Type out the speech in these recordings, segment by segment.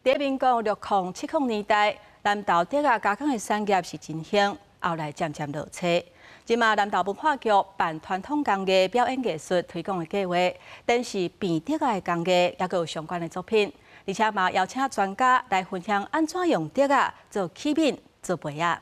在民国607年代，南投竹仔加工的产业是真兴，后来渐渐落车。即马南投文化局办传统工艺表演艺术推广的计划，展示变竹仔的工艺，也有相关的作品，而且嘛邀请专家来分享安怎用竹仔做器皿、做杯仔。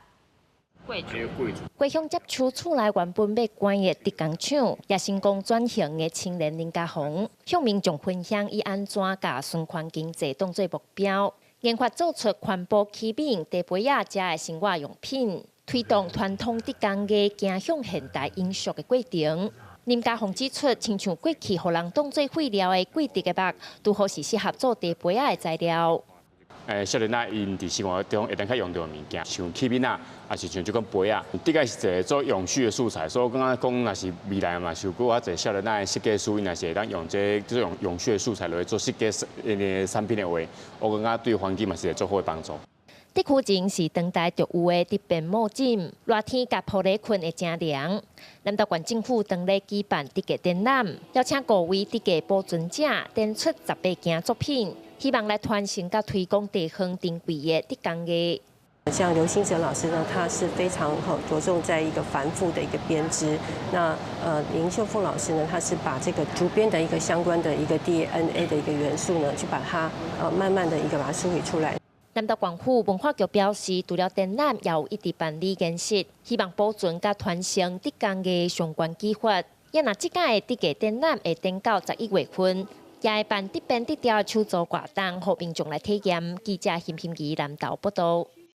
归乡接触厝内原本要关的竹工厂，也成功转型的青年林家宏，向民众分享以安怎把循环经济当作目标，研发做出环保器皿、茶杯仔这的生活用品，推动传统竹工艺走向现代永续的过程。林家宏指出，亲像过去互人当作废料的贵竹的木，拄好是适合做茶杯仔的材料。 少年仔因伫生活中会当较用到的物件，像器皿啊，也是像这款杯啊，竹仔是一个做永续的素材，所以我感觉讲，若是未来嘛，有够侪少年仔的设计师，因若是会当用这种永续的素材来做设计产品的话，我感觉对环境嘛是会做好的帮助。竹区前是当代独有的竹编木枕，热天甲玻璃困会真凉。南投县政府当日举办竹个展览，邀请5位竹个保存者展出18件作品。 希望来传承甲推广地方珍贵的竹工艺。像刘兴哲老师呢，他是非常着重在一个繁复的一个编织。那林秀凤老师呢，他是把这个竹编的一个相关的一个 DNA 的一个元素呢，去把它慢慢的一个把它梳理出来。南投县府文化局表示，除了展览，也有一直办理研习，希望保存甲传承竹工艺相关技法。也若即届的竹个展览会展到11月份。 也会办竹编竹雕手作活动，让民众来体验。记者辛欣怡南投报道。